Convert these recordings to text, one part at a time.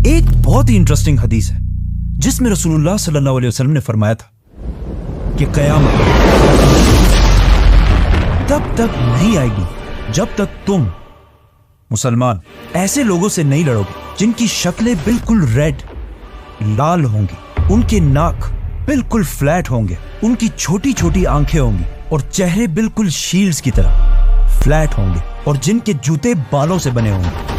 एक बहुत ही इंटरेस्टिंग हदीस है जिसमें रसूलुल्लाह सल्लल्लाहु अलैहि वसल्लम ने फरमाया था कि क़यामत तब तक नहीं आएगी जब तक तुम मुसलमान ऐसे लोगों से नहीं लड़ोगे जिनकी शक्लें बिल्कुल रेड लाल होंगी, उनके नाक बिल्कुल फ्लैट होंगे, उनकी छोटी छोटी आंखें होंगी और चेहरे बिल्कुल शील्ड्स की तरह फ्लैट होंगे और जिनके जूते बालों से बने होंगे।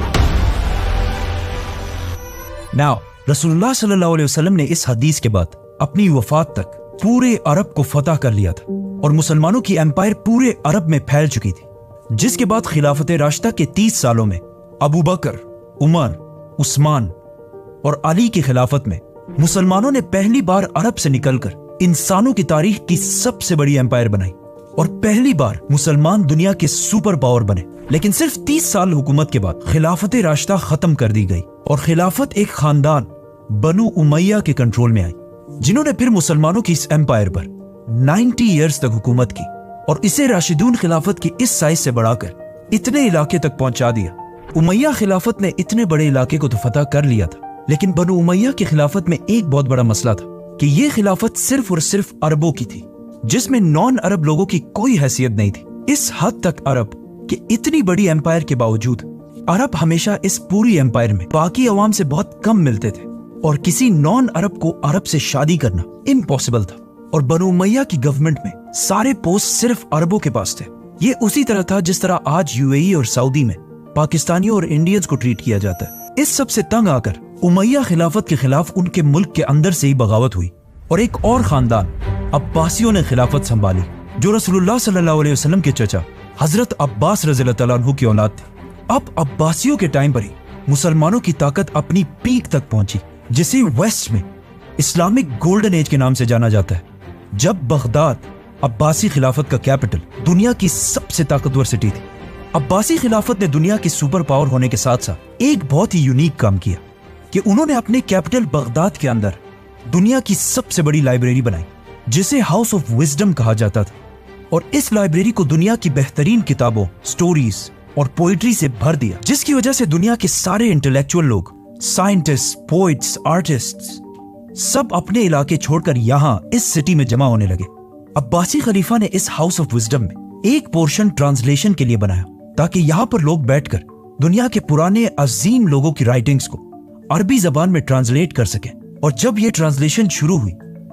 नाउ रसूलुल्लाह सल्लल्लाहु अलैहि वसल्लम ने इस हदीस के बाद अपनी वफात तक पूरे अरब को फतह कर लिया था और मुसलमानों की एम्पायर पूरे अरब में फैल चुकी थी, जिसके बाद खिलाफत राशिदा के 30 सालों में अबू बकर, उमर, उस्मान और अली की खिलाफत में मुसलमानों ने पहली बार अरब से निकलकर इंसानों की तारीख की सबसे बड़ी एम्पायर बनाई और पहली बार मुसलमान दुनिया के सुपर पावर बने। लेकिन सिर्फ 30 साल हुकूमत के बाद खिलाफत राशिदा खत्म कर दी गई और खिलाफत एक खानदान बनु उमैया के कंट्रोल में आई, जिन्होंने फिर मुसलमानों की इस एम्पायर पर 90 ईयर्स तक हुकूमत की और इसे राशिदून खिलाफत की इस साइज से बढ़ाकर इतने इलाके तक पहुंचा दिया। उमैया खिलाफत ने इतने बड़े इलाके को तो फतह कर लिया था, लेकिन बनु उमैया की खिलाफत में एक बहुत बड़ा मसला था कि यह खिलाफत सिर्फ और सिर्फ अरबों की थी, जिसमें नॉन अरब लोगों की कोई हैसियत नहीं थी। इस हद तक अरब कि इतनी बड़ी एम्पायर के बावजूद अरब हमेशा इस पूरी एम्पायर में बाकी अवाम से बहुत कम मिलते थे और किसी नॉन अरब को अरब से शादी करना इम्पॉसिबल था। और बनु उमैया की गवर्नमेंट में सारे पोस्ट सिर्फ अरबों के पास थे। ये उसी तरह था जिस तरह आज यूएई और सऊदी में पाकिस्तानियों और इंडियंस को ट्रीट किया जाता है। इस सब से तंग आकर उमैया खिलाफत के खिलाफ उनके मुल्क के अंदर से ही बगावत हुई और एक और खानदान अब्बासियों ने खिलाफत संभाली, जो रसूलुल्लाह सल्लल्लाहु अलैहि वसल्लम के चचा हजरत अब्बास रज़ियल्लाहु तआला अन्हु की औलाद थे। अब अब्बासियों के टाइम पर ही मुसलमानों की ताकत अपनी पीक तक पहुंची, जिसे वेस्ट में इस्लामिक गोल्डन एज के नाम से जाना जाता है, जब बगदाद अब्बासी खिलाफत का कैपिटल दुनिया की सबसे ताकतवर सिटी थी। अब्बासी खिलाफत ने दुनिया की सुपर पावर होने के साथ साथ एक बहुत ही यूनिक काम किया कि उन्होंने अपने कैपिटल बगदाद के अंदर दुनिया की सबसे बड़ी लाइब्रेरी बनाई, जिसे हाउस ऑफ विजडम कहा जाता था। और इस लाइब्रेरी को दुनिया की बेहतरीन किताबों, स्टोरीज और पोइट्री से भर दिया, जिसकी वजह से दुनिया के सारे इंटेलेक्चुअल लोग, साइंटिस्ट, पोइट्स, आर्टिस्ट्स सब अपने इलाके छोड़कर यहाँ इस सिटी में जमा होने लगे। अब्बासी खलीफा ने इस हाउस ऑफ विजडम में एक पोर्शन ट्रांसलेशन के लिए बनाया, ताकि यहाँ पर लोग बैठकर दुनिया के पुराने अजीम लोगों की राइटिंग्स को अरबी जबान में ट्रांसलेट कर सके। और जब ये ट्रांसलेशन शुरू हुई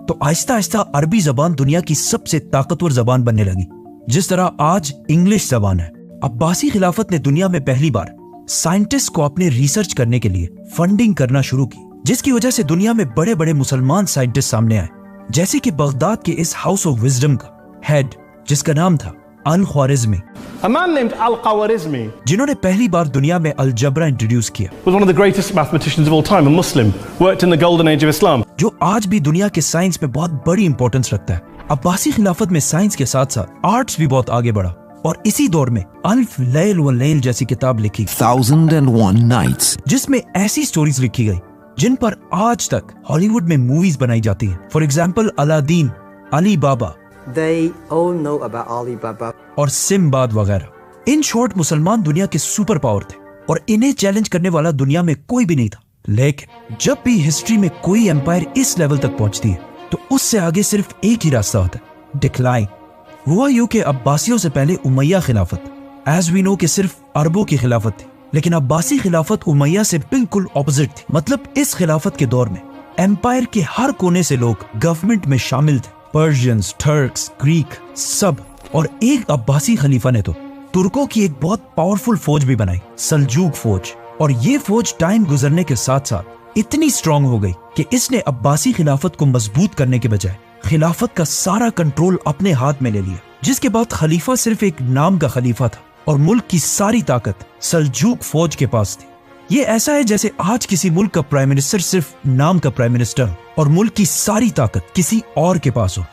तो आहिस्ता आहिस्ता अरबी जबान दुनिया की सबसे ताकतवर जबान बनने लगी, जिस तरह आज इंग्लिश जबान है। अब्बासी खिलाफत ने दुनिया में पहली बार साइंटिस्ट को अपने रिसर्च करने के लिए फंडिंग करना शुरू की, जिसकी वजह से दुनिया में बड़े बड़े मुसलमान साइंटिस्ट सामने आए, जैसे कि बगदाद के इस हाउस ऑफ विजडम का हेड, जिसका नाम था अल-ख्वारिज़मी, A man named Al-Khwarizmi, जिन्होंने पहली बार दुनिया में अलजबरा इंट्रोड्यूस किया, was one of the greatest mathematicians of all time, a Muslim, worked in the golden age of Islam. जो आज भी दुनिया के साइंस में बहुत बड़ी इंपॉर्टेंस रखता है। अब्बासी खिलाफत में साइंस के साथ साथ आर्ट्स भी बहुत आगे बढ़ा और इसी दौर में अल्फ लैल व लैल जैसी किताब लिखी, 1001 Nights, जिसमें ऐसी स्टोरीज लिखी गई जिन पर आज तक हॉलीवुड में मूवीज बनाई जाती हैं। For example Aladdin, Ali Baba, They all know about Alibaba. और सिम्बाद वगैरह। इन शॉर्ट मुसलमान दुनिया के सुपर पावर थे और इन्हें चैलेंज करने वाला दुनिया में कोई भी नहीं था। लेकिन जब भी हिस्ट्री में कोई एम्पायर इस लेवल तक पहुंचती है तो उससे आगे सिर्फ एक ही रास्ता होता है, डिक्लाइन। हुआ यूं कि अब्बासियों से पहले उमैया खिलाफत एज वी नो कि सिर्फ अरबों की खिलाफत थी, लेकिन अब्बासी खिलाफत उमैया से बिल्कुल ऑपोजिट थी। मतलब इस खिलाफत के दौर में एम्पायर के हर कोने से लोग गवर्नमेंट में शामिल थे, पर्शियंस, टर्क्स, ग्रीक सब। और एक अब्बासी खलीफा ने तो तुर्कों की एक बहुत पावरफुल फौज भी बनाई, सल्जूक फौज। और ये फौज टाइम गुजरने के साथ साथ इतनी स्ट्रांग हो गई कि इसने अब्बासी खिलाफत को मजबूत करने के बजाय खिलाफत का सारा कंट्रोल अपने हाथ में ले लिया, जिसके बाद खलीफा सिर्फ एक नाम का खलीफा था और मुल्क की सारी ताकत सल्जूक फौज के पास थी। ये ऐसा है जैसे आज किसी मुल्क का प्राइम मिनिस्टर सिर्फ नाम का प्राइम मिनिस्टर हो और मुल्क की सारी ताकत किसी और के पास हो।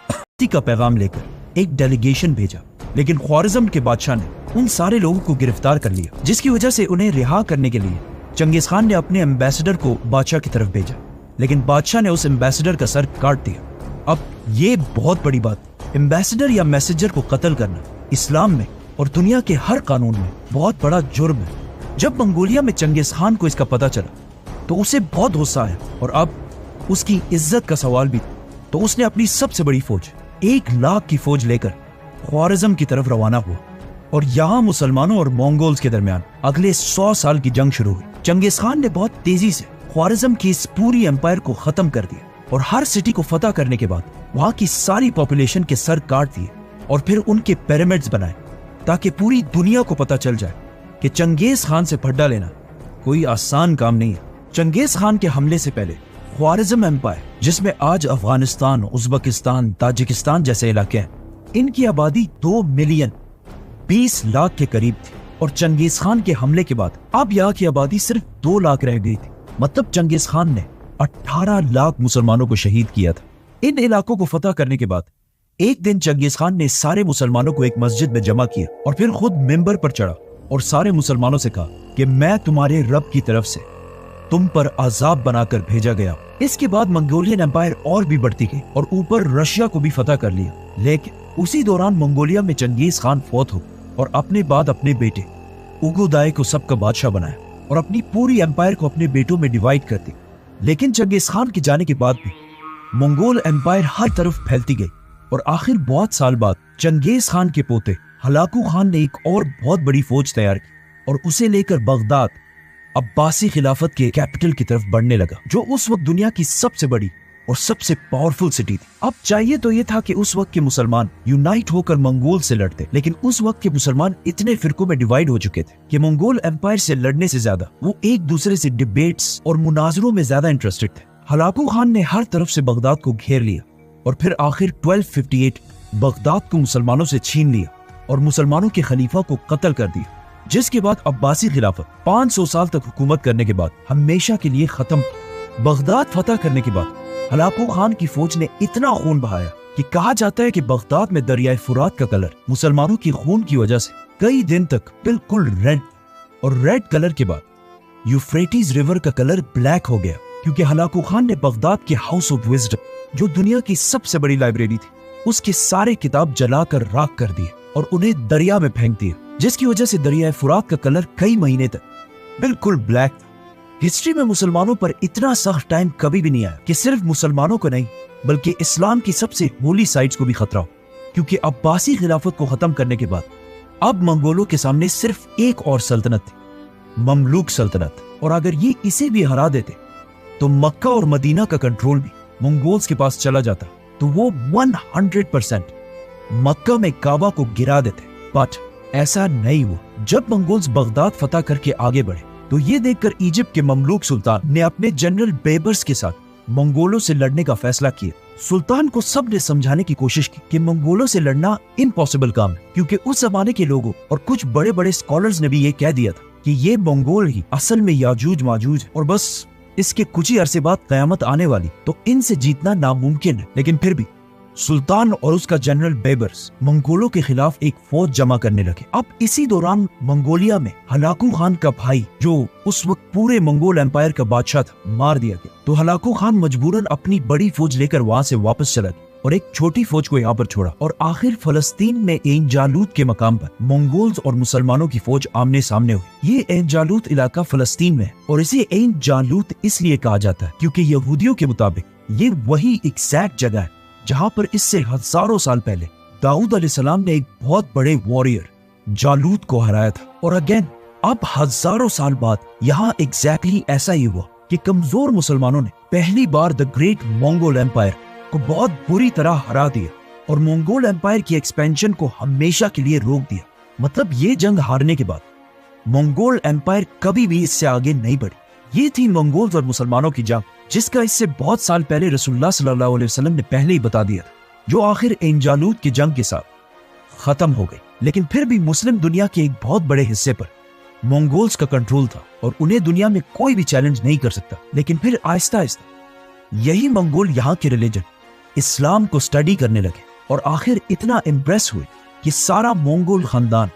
का पैगाम लेकर एक डेलीगेशन भेजा, लेकिन ख्वारिज़म के बादशाह ने उन सारे लोगों को गिरफ्तार कर लिया, जिसकी वजह से उन्हें रिहा करने के लिए चंगेज खान ने अपने एम्बेसडर को बादशाह की तरफ भेजा, लेकिन बादशाह ने उस एम्बेसडर का सर काट दिया। अब ये बहुत बड़ी बात, एम्बेसडर या मैसेजर को कत्ल करना इस्लाम में और दुनिया के हर कानून में बहुत बड़ा जुर्म है। जब मंगोलिया में चंगेज खान को इसका पता चला तो उसे बहुत गुस्सा आया और अब उसकी इज्जत का सवाल भी। तो उसने अपनी सबसे बड़ी फौज 1,00,000 की फौज लेकर ख्वारिज़म की तरफ रवाना हुआ और यहाँ मुसलमानों और मंगोल्स के दरमियान अगले 100 साल की जंग शुरू हुई। चंगेज खान ने बहुत तेजी से ख्वारिज़म की इस पूरी एम्पायर को खत्म कर दिया और हर सिटी को फतह करने के बाद वहां की सारी पॉपुलेशन के सर काट दिए और फिर उनके पिरामिड्स बनाए ताकि पूरी दुनिया को पता चल जाए कि चंगेज खान से फड्डा लेना कोई आसान काम नहीं है। चंगेज खान के हमले से पहले ख्वारिज़म एम्पायर, जिसमें आज अफगानिस्तान, उज़्बेकिस्तान, ताजिकिस्तान जैसे इलाके हैं, इनकी आबादी 2 मिलियन 20 लाख के करीब थी और चंगेज खान के हमले के बाद अब यहाँ की आबादी सिर्फ 2 लाख रह गई थी। मतलब चंगेज खान ने 18 लाख मुसलमानों को शहीद किया था। इन इलाकों को फतह करने के बाद एक दिन चंगेज खान ने सारे मुसलमानों को एक मस्जिद में जमा किया और फिर खुद मिंबर पर चढ़ा और सारे मुसलमानों से कहा कि मैं तुम्हारे रब की तरफ से तुम पर अजाब बनाकर भेजा गया। इसके बाद मंगोलियन एम्पायर और भी बढ़ती गई और ऊपर रशिया को भी फतह कर लिया। लेकिन उसी दौरान मंगोलिया में चंगेज खान फौत हो और अपने बाद अपने बेटे उगुदाई को सबका बादशाह बनाया और अपनी पूरी एम्पायर को अपने बेटों में डिवाइड कर दी। लेकिन चंगेज खान के जाने के बाद भी मंगोल एम्पायर हर तरफ फैलती गई और आखिर बहुत साल बाद चंगेज खान के पोते हलाकू खान ने एक और बहुत बड़ी फौज तैयार की और उसे लेकर बगदाद अब्बासी खिलाफत के कैपिटल की तरफ बढ़ने लगा, जो उस वक्त दुनिया की सबसे बड़ी और सबसे पावरफुल सिटी थी। अब चाहिए तो ये था कि उस वक्त के मुसलमान यूनाइट होकर मंगोल से लड़ते, लेकिन उस वक्त के मुसलमान इतने फिरकों में डिवाइड हो चुके थे कि मंगोल एम्पायर से लड़ने से ज्यादा वो एक दूसरे से डिबेट्स और मुनाजरों में ज्यादा इंटरेस्टेड थे। हलाकू खान ने हर तरफ से बगदाद को घेर लिया और फिर आखिर 1258 बगदाद को मुसलमानों से छीन लिया और मुसलमानों के खलीफा को कत्ल कर दिया, जिसके बाद अब्बासी खिलाफत 500 साल तक हुकूमत करने के बाद हमेशा के लिए खत्म। बगदाद फतह करने के बाद हलाकू खान की फौज ने इतना खून बहाया कि कहा जाता है कि बगदाद में दरियाए फुरात का कलर मुसलमानों की खून की वजह से कई दिन तक बिल्कुल रेड, और रेड कलर के बाद यूफ्रेटिस रिवर का कलर ब्लैक हो गया, क्योंकि हलाकू खान ने बगदाद के हाउस ऑफ विजडम, जो दुनिया की सबसे बड़ी लाइब्रेरी थी, उसके सारे किताब जलाकर राख कर दिए और उन्हें दरिया में फेंक दिया, जिसकी वजह से दरियाए फुरात का कलर कई महीने तक बिल्कुल ब्लैक था। हिस्ट्री में मुसलमानों पर इतना सख्त टाइम कभी भी नहीं आया कि सिर्फ मुसलमानों को नहीं बल्कि इस्लाम की सबसे होली साइट्स को भी खतरा हो, क्योंकि अब्बासी खिलाफत को खत्म करने के बाद अब मंगोलों के सामने सिर्फ एक और सल्तनत थी, ममलूक सल्तनत, और अगर ये इसे भी हरा देते तो मक्का और मदीना का कंट्रोल भी मंगोल्स के पास चला जाता, तो वो 100% मक्का में काबा को गिरा देते। बट ऐसा नहीं हुआ। जब मंगोल्स बगदाद फतह करके आगे बढ़े तो ये देखकर इजिप्ट के ममलूक सुल्तान ने अपने जनरल बेबर्स के साथ मंगोलों से लड़ने का फैसला किया। सुल्तान को सबने समझाने की कोशिश की कि मंगोलों से लड़ना इम्पॉसिबल काम है, क्योंकि उस जमाने के लोगों और कुछ बड़े बड़े स्कॉलर्स ने भी ये कह दिया था कि ये मंगोल ही असल में याजूज माजूज और बस इसके कुछ ही अरसे बाद कयामत आने वाली, तो इनसे जीतना नामुमकिन है। लेकिन फिर भी सुल्तान और उसका जनरल बेबर्स मंगोलों के खिलाफ एक फौज जमा करने लगे। अब इसी दौरान मंगोलिया में हलाकू खान का भाई, जो उस वक्त पूरे मंगोल एम्पायर का बादशाह था, मार दिया गया। तो हलाकू खान मजबूरन अपनी बड़ी फौज लेकर वहां से वापस चला गया और एक छोटी फौज को यहाँ पर छोड़ा। और आखिर फलस्तीन में एन जालूत के मकाम पर मंगोल्स और मुसलमानों की फौज आमने सामने हुई। ये एन जालूत इलाका फलस्तीन में है और इसे एन जालूत इसलिए कहा जाता है क्योंकि यहूदियों के मुताबिक ये वही एग्जैक्ट जगह है जहाँ पर इससे हजारों साल पहले दाऊद अलैहिस्सलाम ने एक बहुत बड़े वॉरियर जालूत को हराया था। और अगेन अब हजारों साल बाद यहाँ एग्जैक्टली ऐसा ही हुआ कि कमजोर मुसलमानों ने पहली बार द ग्रेट मंगोल एम्पायर को बहुत बुरी तरह हरा दिया और मंगोल एम्पायर की एक्सपेंशन को हमेशा के लिए रोक दिया। मतलब ये जंग हारने के बाद मंगोल एम्पायर कभी भी इससे आगे नहीं बढ़ी। ये थी मंगोल्स और मुसलमानों की जंग, जिसका इससे बहुत साल पहले रसूलुल्लाह सल्लल्लाहु अलैहि वसल्लम ने पहले ही बता दिया था, जो आखिर एन जालूत की जंग के साथ खत्म हो गई। लेकिन फिर भी मुस्लिम दुनिया के एक बहुत बड़े हिस्से पर मंगोल्स का कंट्रोल था और उन्हें दुनिया में कोई भी चैलेंज नहीं कर सकता। लेकिन फिर आहिस्ता आहिस्ता यही मंगोल यहाँ के रिलीजन इस्लाम को स्टडी करने लगे और आखिर इतना इम्प्रेस हुए कि सारा मंगोल खानदान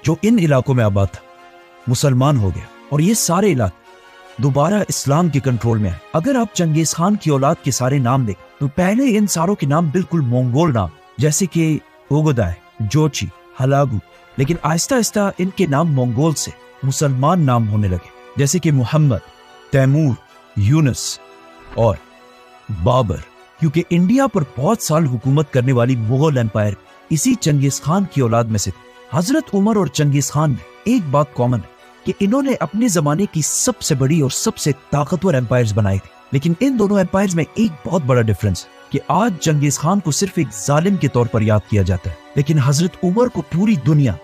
जो इन इलाकों में आबाद था मुसलमान हो गया और ये सारे इलाके दोबारा इस्लाम के कंट्रोल में आए। अगर आप चंगेज खान की औलाद के सारे नाम देखें तो पहले इन सारों के नाम बिल्कुल मंगोल नाम, जैसे कि ओगोदाय, जोची, हलागू, लेकिन आहिस्ता आहिस्ता इनके नाम मंगोल से मुसलमान नाम होने लगे, जैसे कि मोहम्मद, तैमूर, यूनुस और बाबर, क्योंकि इंडिया पर बहुत साल हुकूमत करने वाली मुगल एम्पायर इसी चंगेज खान की औलाद में से थी। हजरत उमर और चंगेज खान में एक बात कॉमन है कि इन्होंने अपने जमाने की सबसे बड़ी और सबसे ताकतवर एम्पायर्स बनाई थी, लेकिन इन दोनों एम्पायर्स में एक बहुत बड़ा डिफरेंस है कि आज चंगेज खान को सिर्फ एक जालिम के तौर पर याद किया जाता है, लेकिन हजरत उमर को पूरी दुनिया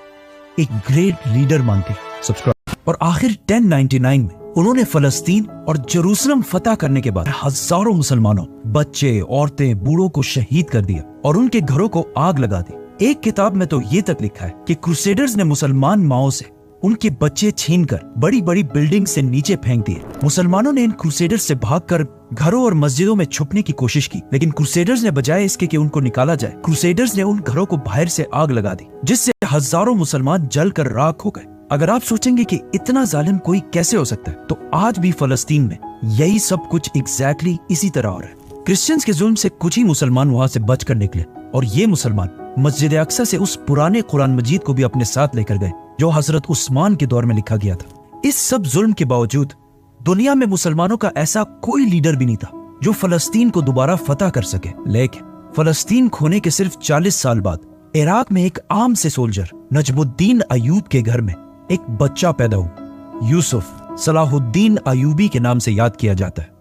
एक ग्रेट लीडर मानती है। सब्सक्राइब। और आखिर 1099 में उन्होंने फलस्तीन और जेरूसलम फतह करने के बाद हजारों मुसलमानों, बच्चे, औरतें, बूढ़ों को शहीद कर दिया और उनके घरों को आग लगा दी। एक किताब में तो ये तक लिखा है कि क्रूसेडर्स ने मुसलमान माओ से उनके बच्चे छीनकर बड़ी बड़ी बिल्डिंग से नीचे फेंक दिए। मुसलमानों ने इन क्रूसेडर्स से भागकर घरों और मस्जिदों में छुपने की कोशिश की, लेकिन क्रूसेडर्स ने बजाय इसके कि उनको निकाला जाए, क्रूसेडर्स ने उन घरों को बाहर से आग लगा दी, जिससे हजारों मुसलमान जलकर राख हो गए। अगर आप सोचेंगे कि इतना जालिम कोई कैसे हो सकता है, तो आज भी फलस्तीन में यही सब कुछ एग्जैक्टली इसी तरह हो रहा है। क्रिश्चियंस के जुल्म से कुछ ही मुसलमान वहां से बचकर निकले और ये मुसलमान मस्जिद अक्सा से उस पुराने कुरान मजीद को भी अपने साथ लेकर गए जो हजरत उस्मान के दौर में लिखा गया था। इस सब जुल्म के बावजूद दुनिया में मुसलमानों का ऐसा कोई लीडर भी नहीं था जो फलस्तीन को दोबारा फतह कर सके। लेकिन फलस्तीन खोने के सिर्फ 40 साल बाद इराक में एक आम से सोल्जर नजमुद्दीन अयूब के घर में एक बच्चा पैदा हुआ। यूसुफ सलाहुद्दीन अयूबी के नाम से याद किया जाता है।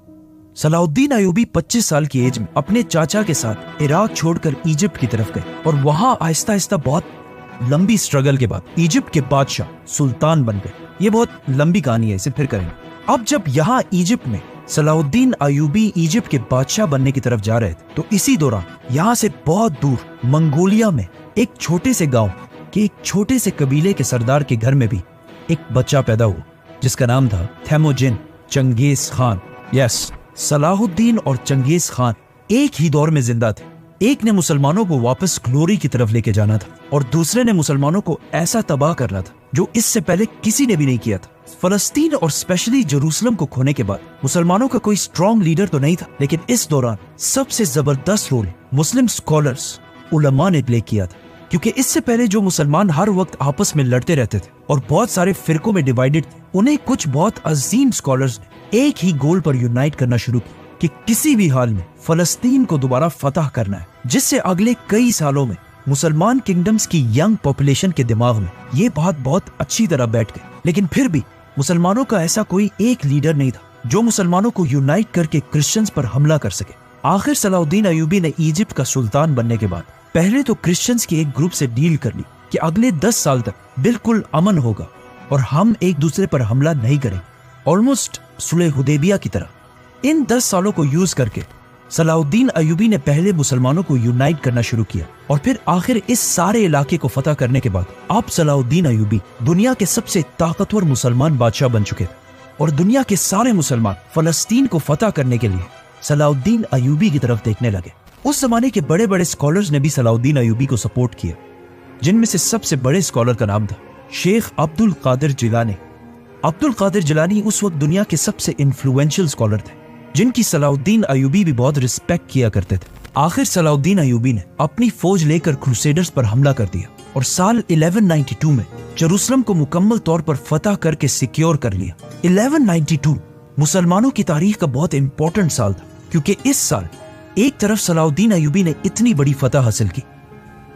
सलाहुद्दीन अयूबी 25 साल की एज में अपने चाचा के साथ इराक छोड़कर इजिप्ट की तरफ गए और वहां आहिस्ता आहिस्ता बहुत लंबी स्ट्रगल के बाद इजिप्ट के बादशाह सुल्तान बन गए। ये बहुत लंबी कहानी है, इसे फिर करेंगे। अब जब यहाँ इजिप्ट में सलाहुद्दीन अयूबी इजिप्ट के बादशाह बनने की तरफ जा रहे थे, तो इसी दौरान यहाँ से बहुत दूर मंगोलिया में एक छोटे से गांव के एक छोटे से कबीले के सरदार के घर में भी एक बच्चा पैदा हुआ जिसका नाम था थेमोजिन चंगेज खान। यस, सलाहुद्दीन और चंगेज खान एक ही दौर में जिंदा थे। एक ने मुसलमानों को वापस ग्लोरी की तरफ लेके जाना था और दूसरे ने मुसलमानों को ऐसा तबाह करना था जो इससे पहले किसी ने भी नहीं किया था। फलस्तीन और स्पेशली जेरूसलम को खोने के बाद मुसलमानों का कोई स्ट्रॉन्ग लीडर तो नहीं था, लेकिन इस दौरान सबसे जबरदस्त रोल मुस्लिम स्कॉलर्स उलमा ने प्ले किया था, क्योंकि इससे पहले जो मुसलमान हर वक्त आपस में लड़ते रहते थे और बहुत सारे फिरकों में डिवाइडेड थे, उन्हें कुछ बहुत अजीम स्कॉलर्स ने एक ही गोल पर यूनाइट करना शुरू किया कि किसी भी हाल में फलस्तीन को दोबारा फतह करना है, जिससे अगले कई सालों में मुसलमान किंगडम्स की यंग पॉपुलेशन के दिमाग में ये बात बहुत अच्छी तरह बैठ गई। लेकिन फिर भी मुसलमानों का ऐसा कोई एक लीडर नहीं था जो मुसलमानों को यूनाइट करके क्रिश्चियंस पर हमला कर सके। आखिर सलाहुद्दीन अयूबी ने इजिप्ट का सुल्तान बनने के बाद पहले तो क्रिश्चियंस के एक ग्रुप से डील कर ली कि अगले 10 साल तक बिल्कुल अमन होगा और हम एक दूसरे पर हमला नहीं करेंगे, ऑलमोस्ट सुलह हुदैबिया की तरह। इन 10 सालों को यूज करके सलाहुद्दीन अयूबी ने पहले मुसलमानों को यूनाइट करना शुरू किया और फिर आखिर इस सारे इलाके को फतह करने के बाद अब सलाहुद्दीन अयूबी दुनिया के सबसे ताकतवर मुसलमान बादशाह बन चुके थे और दुनिया के सारे मुसलमान फलस्तीन को फतह करने के लिए सलाहुद्दीन अयूबी की तरफ देखने लगे। उस जमाने के बड़े बड़े स्कॉलर्स ने भी सलाहुद्दीन अयूबी को सपोर्ट किया, जिनमें से सबसे बड़े स्कॉलर का नाम था शेख अब्दुल कादिर जिलानी। अब्दुल कादिर जिलानी उस वक्त दुनिया के सबसे इन्फ्लुएंशियल स्कॉलर थे, जिनकी सलाहुद्दीन अयूबी भी बहुत रिस्पेक्ट किया करते थे। आखिर सलाहुद्दीन अयूबी ने अपनी फौज लेकर क्रूसेडर्स पर हमला कर दिया और साल 1192 में जेरूसलम को मुकम्मल तौर पर फतह करके सिक्योर कर लिया। 1192 मुसलमानों की तारीख का बहुत इंपॉर्टेंट साल था, क्योंकि इस साल एक तरफ सलाहुद्दीन अयूबी ने इतनी बड़ी फतह हासिल की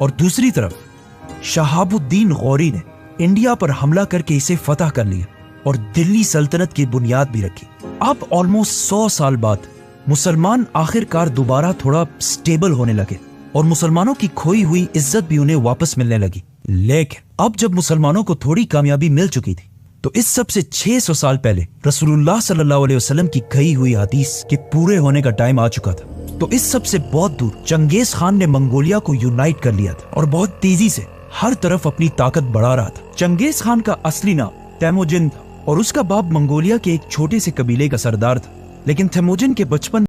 और दूसरी तरफ शहाबुद्दीन गौरी ने इंडिया पर हमला करके इसे फतह कर लिया और दिल्ली सल्तनत की बुनियाद भी रखी। अब ऑलमोस्ट 100 साल बाद मुसलमान आखिरकार दोबारा थोड़ा स्टेबल होने लगे और मुसलमानों की खोई हुई इज्जत भी उन्हें वापस मिलने लगी। लेकिन अब जब मुसलमानों को थोड़ी कामयाबी मिल चुकी थी, तो इस सब से 600 साल पहले रसूलुल्लाह सल्लल्लाहु अलैहि वसल्लम की कही हुई हदीस के पूरे होने का टाइम आ चुका था। तो इस सब से बहुत दूर चंगेज खान ने मंगोलिया को यूनाइट कर लिया था और बहुत तेजी से हर तरफ अपनी ताकत बढ़ा रहा था। चंगेज खान का असली नाम तेमोजिन था और उसका बाप मंगोलिया के एक छोटे से कबीले का सरदार था, लेकिन तेमोजिन के बचपन